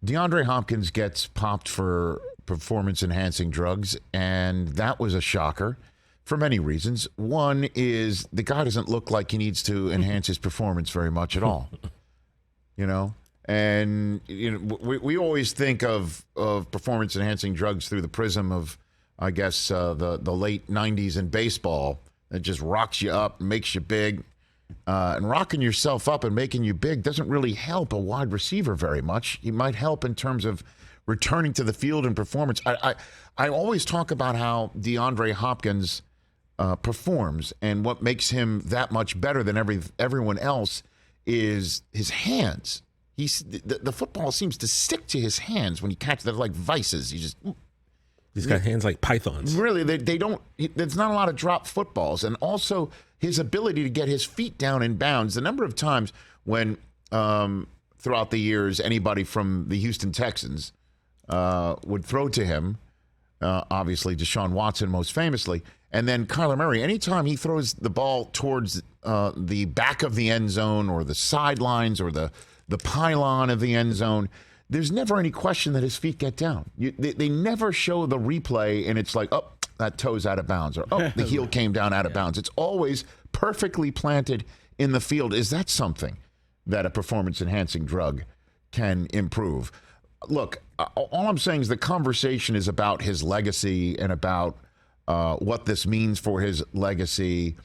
DeAndre Hopkins gets popped for performance-enhancing drugs, and that was a shocker for many reasons. One is the guy doesn't look like he needs to enhance his performance very much at all. And we always think of performance-enhancing drugs through the prism of, I guess, the late 90s in baseball. It just rocks you up, makes you big. And rocking yourself up and making you big doesn't really help a wide receiver very much. It might help in terms of returning to the field and performance. I always talk about how DeAndre Hopkins performs, and what makes him that much better than everyone else is his hands. The football seems to stick to his hands when he catches them like vices. He's got hands like pythons. Really, they don't. There's not a lot of drop footballs, and also his ability to get his feet down in bounds. The number of times when throughout the years anybody from the Houston Texans would throw to him, obviously Deshaun Watson most famously, and then Kyler Murray. Anytime he throws the ball towards the back of the end zone or the sidelines or the pylon of the end zone, there's never any question that his feet get down. They never show the replay, and it's like, oh, that toe's out of bounds, or oh, the heel came down out of bounds. It's always perfectly planted in the field. Is that something that a performance-enhancing drug can improve? Look, all I'm saying is the conversation is about his legacy and about what this means for his legacy.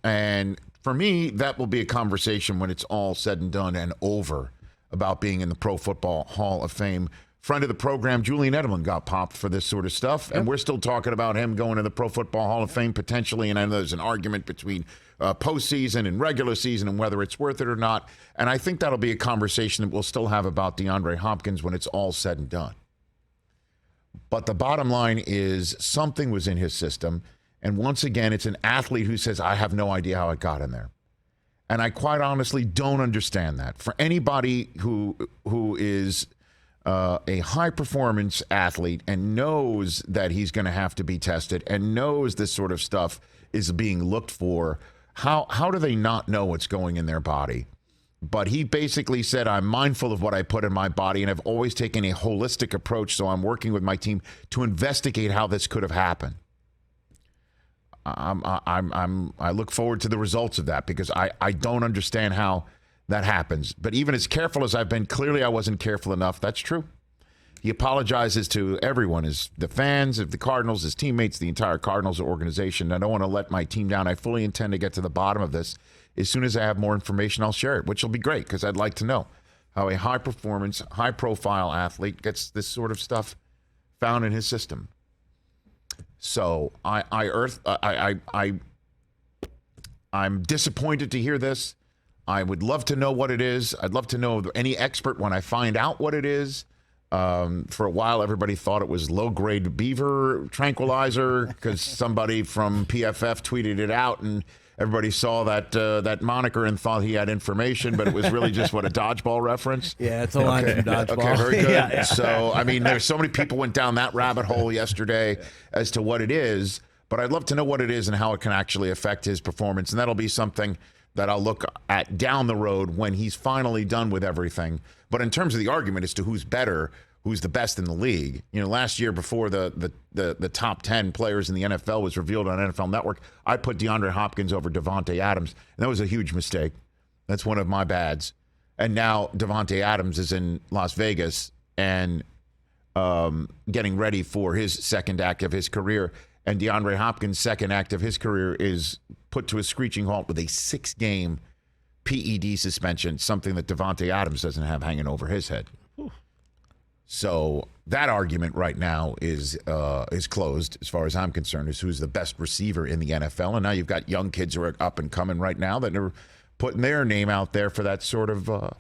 And for me, that will be a conversation when it's all said and done and over, about being in the Pro Football Hall of Fame. Friend of the program, Julian Edelman, got popped for this sort of stuff, and we're still talking about him going to the Pro Football Hall of Fame potentially, and I know there's an argument between postseason and regular season and whether it's worth it or not, and I think that'll be a conversation that we'll still have about DeAndre Hopkins when it's all said and done. But the bottom line is something was in his system, and once again, it's an athlete who says, I have no idea how it got in there. And I quite honestly don't understand that. For anybody who is a high-performance athlete and knows that he's going to have to be tested and knows this sort of stuff is being looked for, how do they not know what's going in their body? But he basically said, I'm mindful of what I put in my body, and I've always taken a holistic approach, so I'm working with my team to investigate how this could have happened. I look forward to the results of that, because I don't understand how that happens. But even as careful as I've been, clearly I wasn't careful enough. That's true. He apologizes to everyone, the fans of the Cardinals, his teammates, the entire Cardinals organization. I don't want to let my team down. I fully intend to get to the bottom of this. As soon as I have more information, I'll share it, which will be great, because I'd like to know how a high-performance, high-profile athlete gets this sort of stuff found in his system. So I'm disappointed to hear this. I would love to know what it is. I'd love to know any expert when I find out what it is. For a while, everybody thought it was low-grade beaver tranquilizer because somebody from PFF tweeted it out, and everybody saw that moniker and thought he had information, but it was really just, a dodgeball reference? Yeah, it's a line from dodgeball. Okay, very good. Yeah. So, I mean, there's so many people went down that rabbit hole yesterday as to what it is, but I'd love to know what it is and how it can actually affect his performance, and that'll be something that I'll look at down the road when he's finally done with everything. But in terms of the argument as to who's better, who's the best in the league, last year before the top 10 players in the NFL was revealed on NFL Network, I put DeAndre Hopkins over Davante Adams, and that was a huge mistake. That's one of my bads. And now Davante Adams is in Las Vegas and getting ready for his second act of his career, and DeAndre Hopkins' second act of his career is put to a screeching halt with a 6-game PED suspension, something that Davante Adams doesn't have hanging over his head. So that argument right now is closed, as far as I'm concerned, is who's the best receiver in the NFL. And now you've got young kids who are up and coming right now that are putting their name out there for that sort of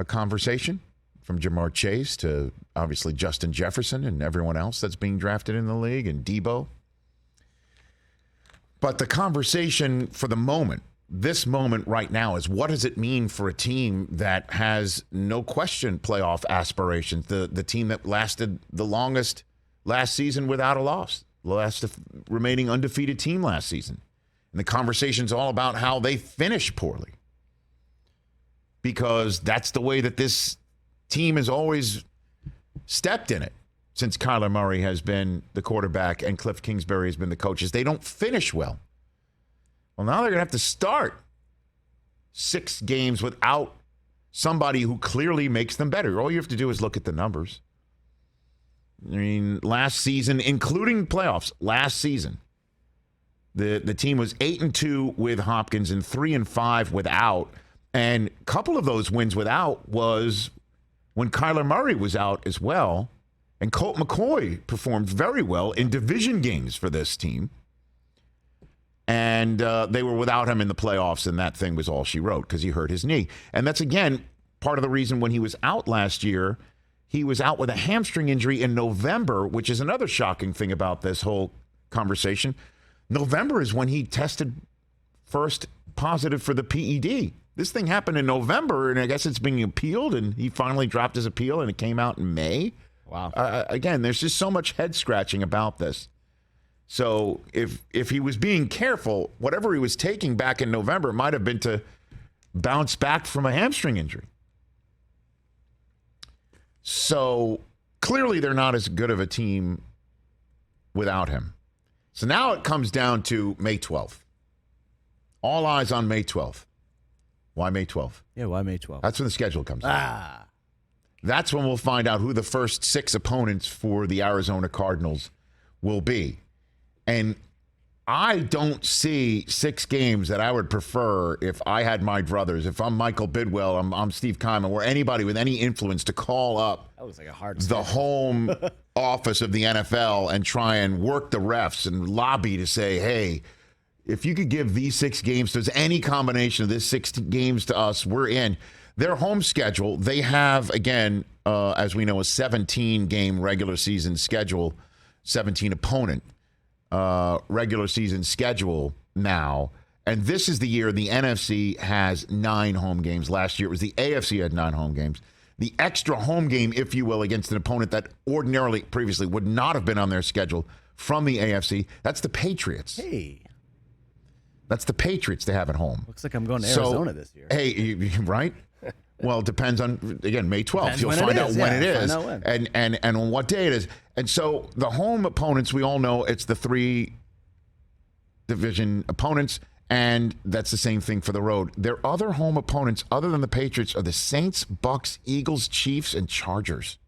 conversation, from Jamar Chase to obviously Justin Jefferson and everyone else that's being drafted in the league, and Debo. But the conversation for the moment, this moment right now, is what does it mean for a team that has no question playoff aspirations, the team that lasted the longest last season without a loss, the last remaining undefeated team last season. And the conversation's all about how they finish poorly, because that's the way that this team has always stepped in it since Kyler Murray has been the quarterback and Cliff Kingsbury has been the coach, is they don't finish well. Well, now they're going to have to start 6 games without somebody who clearly makes them better. All you have to do is look at the numbers. I mean, last season, including playoffs, last season, the team was 8-2 with Hopkins and 3-5 without. And a couple of those wins without was when Kyler Murray was out as well. And Colt McCoy performed very well in division games for this team. And they were without him in the playoffs, and that thing was all she wrote because he hurt his knee. And that's, again, part of the reason when he was out last year, he was out with a hamstring injury in November, which is another shocking thing about this whole conversation. November is when he tested first positive for the PED. This thing happened in November, and I guess it's being appealed, and he finally dropped his appeal, and it came out in May. Wow. Again, there's just so much head-scratching about this. So if he was being careful, whatever he was taking back in November might have been to bounce back from a hamstring injury. So clearly they're not as good of a team without him. So now it comes down to May 12th. All eyes on May 12th. Why May 12th? Yeah, why May 12th? That's when the schedule comes out. That's when we'll find out who the first 6 opponents for the Arizona Cardinals will be. And I don't see 6 games that I would prefer if I had my druthers. If I'm Michael Bidwell, I'm Steve Kyman, or anybody with any influence to call up That was like a hard the home office of the NFL and try and work the refs and lobby to say, hey, if you could give these 6 games to us, any combination of this 6 games to us, we're in. Their home schedule, they have, again, as we know, a 17-game regular season schedule, 17 opponent regular season schedule now. And this is the year the NFC has 9 home games. Last year it was the AFC had 9 home games. The extra home game, if you will, against an opponent that ordinarily previously would not have been on their schedule from the AFC, that's the Patriots. Hey. That's the Patriots they have at home. Looks like I'm going to Arizona this year. Hey, right? Well, it depends on, again, May 12th. You'll find out when it is and on what day it is. And so the home opponents, we all know it's the 3 division opponents, and that's the same thing for the road. Their other home opponents, other than the Patriots, are the Saints, Bucks, Eagles, Chiefs, and Chargers.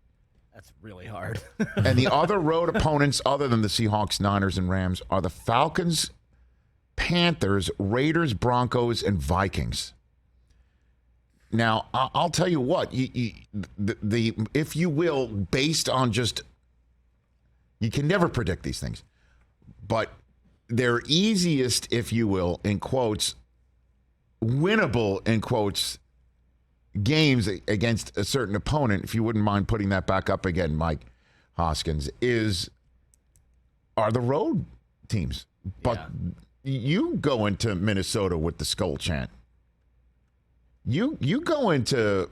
That's really hard. And the other road opponents, other than the Seahawks, Niners, and Rams, are the Falcons, Panthers, Raiders, Broncos, and Vikings. Now, I'll tell you what, if you will, based on just, you can never predict these things, but they're easiest, if you will, in quotes, winnable, in quotes, games against a certain opponent, if you wouldn't mind putting that back up again, Mike Hoskins, are the road teams. But you go into Minnesota with the skull chant. You go into,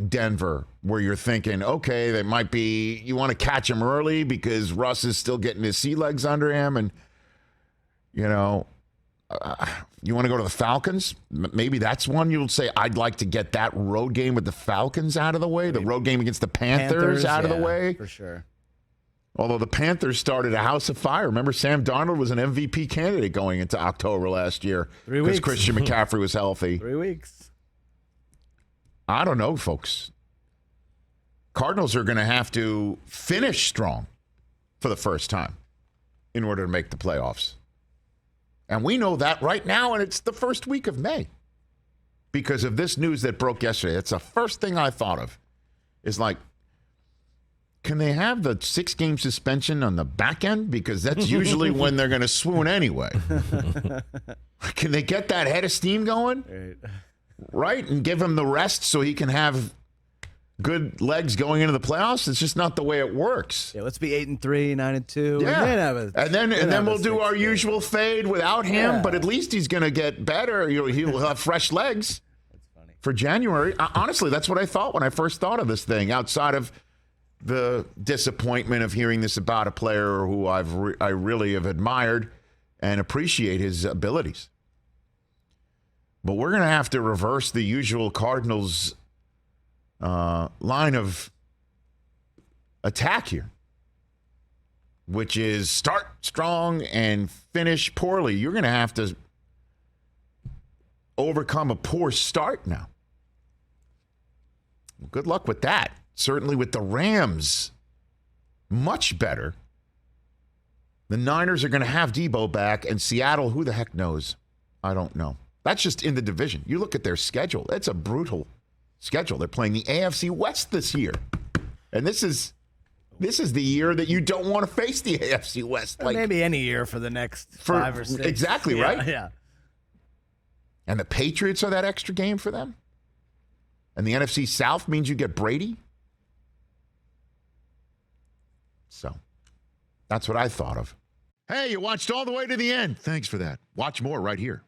Denver where you're thinking, okay, they might be, you want to catch him early because Russ is still getting his sea legs under him. And, you want to go to the Falcons? Maybe that's one you'll say, I'd like to get that road game with the Falcons out of the way. The road game against the Panthers out of the way. For sure. Although the Panthers started a house of fire. Remember, Sam Darnold was an MVP candidate going into October last year. 3 weeks. Because Christian McCaffrey was healthy. 3 weeks. I don't know, folks. Cardinals are going to have to finish strong for the first time in order to make the playoffs. And we know that right now, and it's the first week of May. Because of this news that broke yesterday. That's the first thing I thought of. Is like, can they have the 6-game suspension on the back end? Because that's usually when they're going to swoon anyway. Can they get that head of steam going? Right? And give him the rest so he can have good legs going into the playoffs? It's just not the way it works. Yeah, let's be 8-3, 9-2. Yeah. And then we'll do our usual fade without him, but at least he's going to get better. He'll have fresh legs. That's funny. For January. Honestly, that's what I thought when I first thought of this thing, outside of the disappointment of hearing this about a player who I really have admired and appreciate his abilities. But we're going to have to reverse the usual Cardinals line of attack here, which is start strong and finish poorly. You're going to have to overcome a poor start now. Well, good luck with that. Certainly with the Rams, much better. The Niners are going to have Debo back, and Seattle, who the heck knows? I don't know. That's just in the division. You look at their schedule. It's a brutal schedule. They're playing the AFC West this year. And this is the year that you don't want to face the AFC West. Like, maybe any year for the next 5 or 6. Exactly, right? Yeah. And the Patriots are that extra game for them? And the NFC South means you get Brady? So, that's what I thought of. Hey, you watched all the way to the end. Thanks for that. Watch more right here.